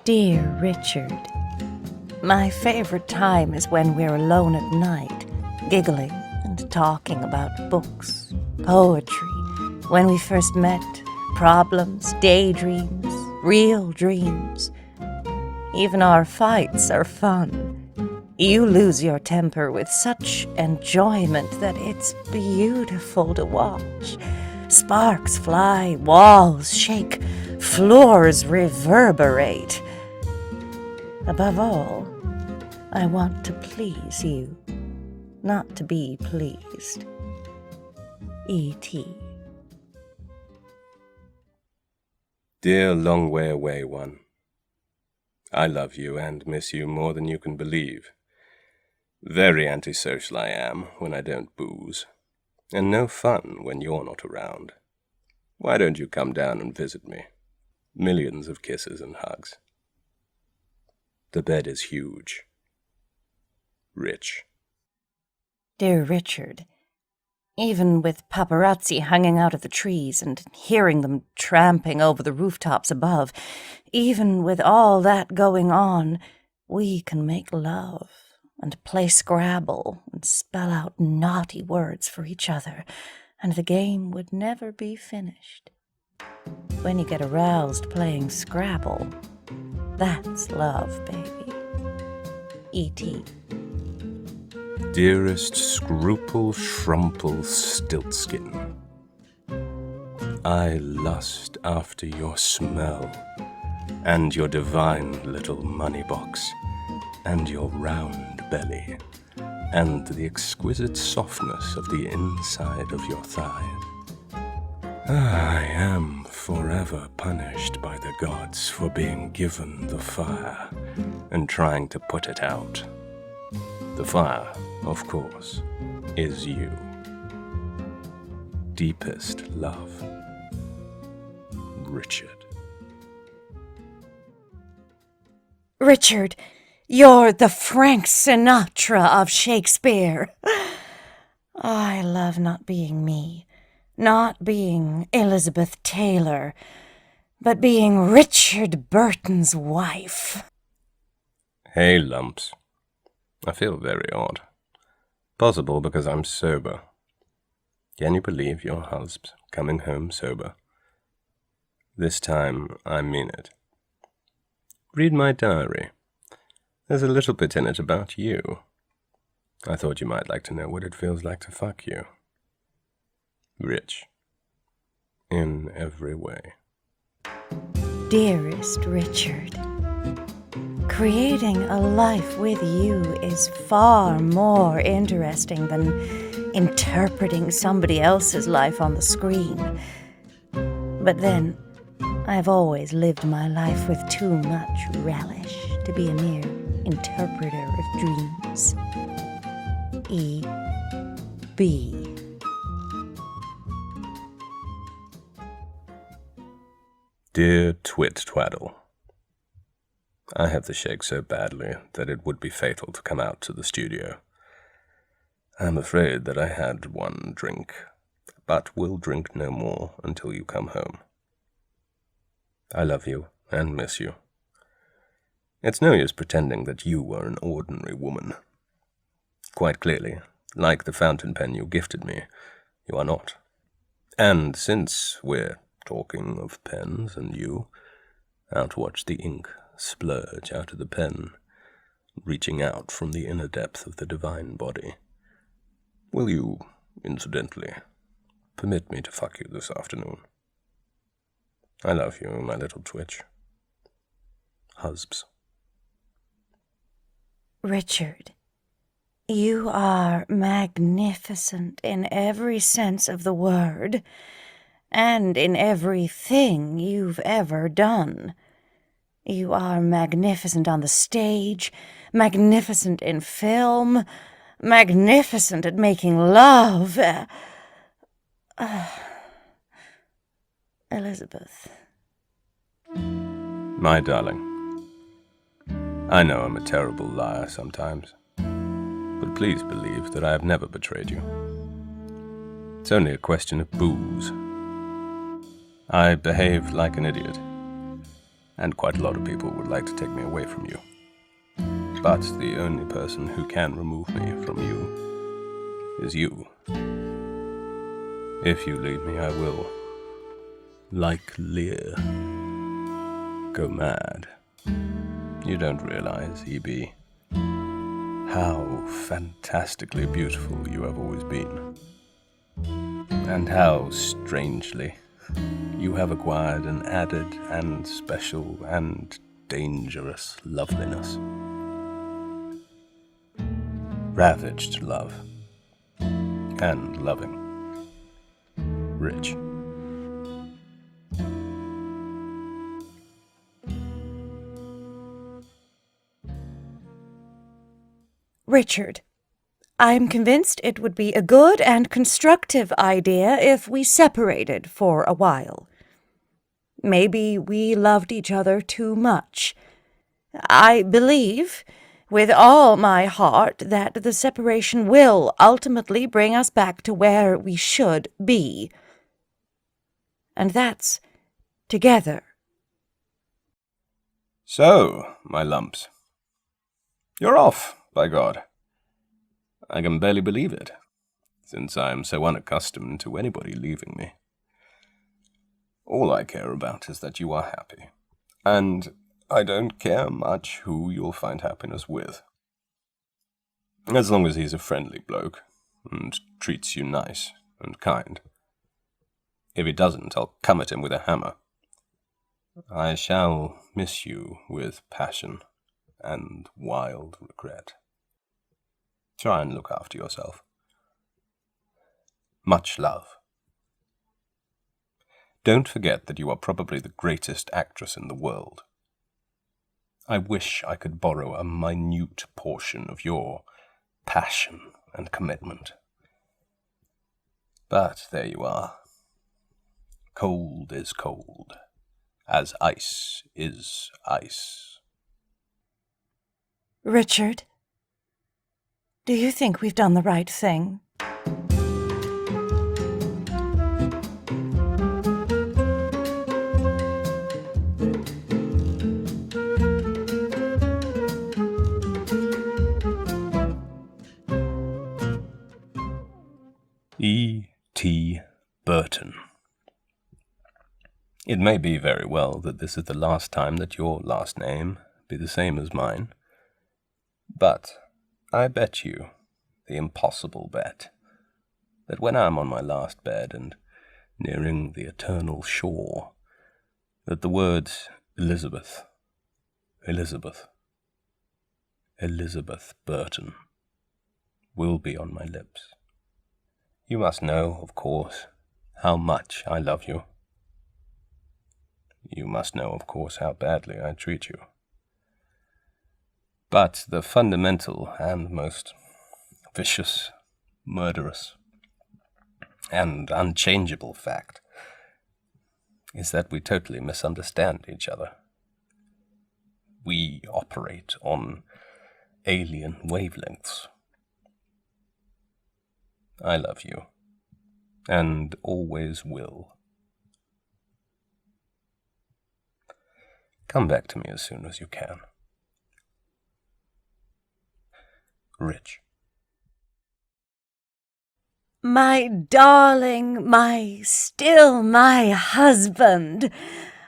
Dear Richard, my favorite time is when we're alone at night, giggling and talking about books, poetry, when we first met, problems, daydreams, real dreams. Even our fights are fun. You lose your temper with such enjoyment that it's beautiful to watch. Sparks fly, walls shake, floors reverberate. Above all, I want to please you, not to be pleased. E.T. Dear long way away one, I love you and miss you more than you can believe. Very antisocial I am when I don't booze, and no fun when you're not around. Why don't you come down and visit me? Millions of kisses and hugs. The bed is huge. Rich. Dear Richard, even with paparazzi hanging out of the trees and hearing them tramping over the rooftops above, even with all that going on, we can make love and play Scrabble and spell out naughty words for each other, and the game would never be finished. When you get aroused playing Scrabble, that's love, baby. E.T. Dearest Scruple Shrumple Stiltskin, I lust after your smell, and your divine little money box, and your round belly, and the exquisite softness of the inside of your thighs. I am forever punished by the gods for being given the fire and trying to put it out. The fire, of course, is you. Deepest love, Richard. Richard, you're the Frank Sinatra of Shakespeare. I love not being me, not being Elizabeth Taylor, but being Richard Burton's wife. Hey, lumps. I feel very odd. Possible because I'm sober. Can you believe your husband's coming home sober? This time, I mean it. Read my diary. There's a little bit in it about you. I thought you might like to know what it feels like to fuck you. Rich. In every way. Dearest Richard, creating a life with you is far more interesting than interpreting somebody else's life on the screen. But then, I've always lived my life with too much relish to be a mere interpreter of dreams. E.B. Dear Twit Twaddle, I have the shake so badly that it would be fatal to come out to the studio. I'm afraid that I had one drink, but will drink no more until you come home. I love you and miss you. It's no use pretending that you are an ordinary woman. Quite clearly, like the fountain pen you gifted me, you are not. And since we're talking of pens and you, outwatch the ink splurge out of the pen, reaching out from the inner depth of the divine body. Will you, incidentally, permit me to fuck you this afternoon? I love you, my little twitch. Husbs. Richard, you are magnificent in every sense of the word, and in everything you've ever done. You are magnificent on the stage, magnificent in film, magnificent at making love. Elizabeth. My darling, I know I'm a terrible liar sometimes, but please believe that I have never betrayed you. It's only a question of booze. I behaved like an idiot, and quite a lot of people would like to take me away from you. But the only person who can remove me from you is you. If you leave me, I will, like Lear, go mad. You don't realize, E.B., how fantastically beautiful you have always been, and how strangely you have acquired an added and special and dangerous loveliness. Ravaged love, and loving. Rich. Richard, I am convinced it would be a good and constructive idea if we separated for a while. Maybe we loved each other too much. I believe, with all my heart, that the separation will ultimately bring us back to where we should be. And that's together. So, my lumps, you're off, by God. I can barely believe it, since I am so unaccustomed to anybody leaving me. All I care about is that you are happy, and I don't care much who you'll find happiness with. As long as he's a friendly bloke, and treats you nice and kind. If he doesn't, I'll come at him with a hammer. I shall miss you with passion and wild regret. Try and look after yourself. Much love. Don't forget that you are probably the greatest actress in the world. I wish I could borrow a minute portion of your passion and commitment. But there you are. Cold is cold, as ice is ice. Richard, do you think we've done the right thing? E.T. Burton. It may be very well that this is the last time that your last name be the same as mine, but I bet you the impossible bet that when I am on my last bed and nearing the eternal shore, that the words Elizabeth, Elizabeth, Elizabeth Burton will be on my lips. You must know, of course, how much I love you. You must know, of course, how badly I treat you. But the fundamental and most vicious, murderous, and unchangeable fact is that we totally misunderstand each other. We operate on alien wavelengths. I love you, and always will. Come back to me as soon as you can. Rich. My darling, my husband,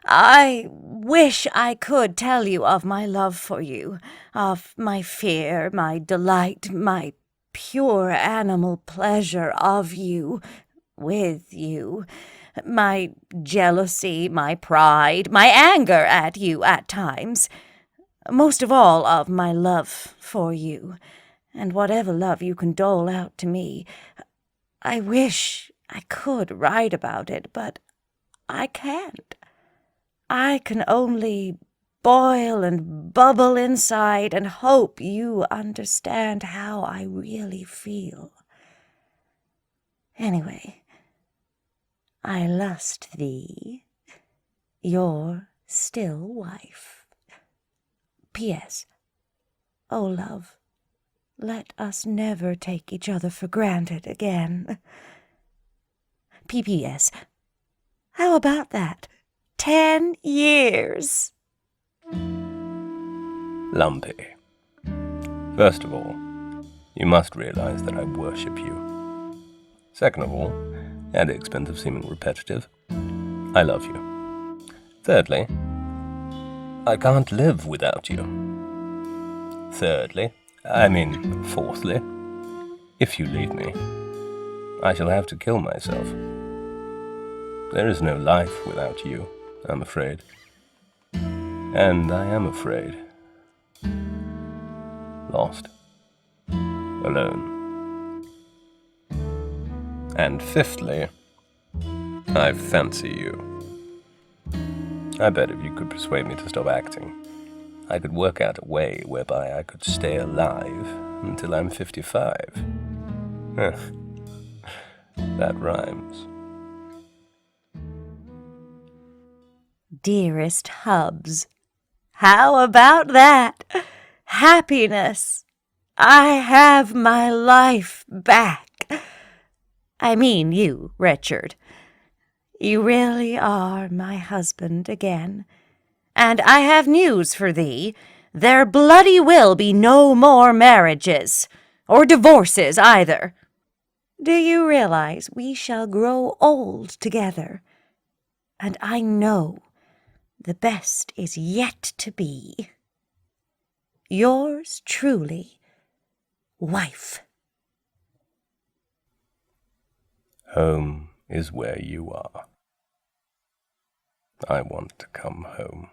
I wish I could tell you of my love for you, of my fear, my delight, my pure animal pleasure of you, with you, my jealousy, my pride, my anger at you at times, most of all of my love for you, and whatever love you can dole out to me. I wish I could write about it, but I can't. I can only boil and bubble inside and hope you understand how I really feel. Anyway, I lust thee, your still wife. P.S. Oh, love, let us never take each other for granted again. P.P.S. How about that? 10 years! Lumpy. First of all, you must realize that I worship you. Second of all, at the expense of seeming repetitive, I love you. Thirdly, I can't live without you. Fourthly, if you leave me, I shall have to kill myself. There is no life without you, I'm afraid. And I am afraid. Lost. Alone. And fifthly, I fancy you. I bet if you could persuade me to stop acting, I could work out a way whereby I could stay alive until I'm 55. That rhymes. Dearest Hubs, how about that? Happiness! I have my life back. I mean you, Richard. You really are my husband again. And I have news for thee. There bloody will be no more marriages, or divorces either. Do you realize we shall grow old together? And I know the best is yet to be. Yours truly, Wife. Home is where you are. I want to come home.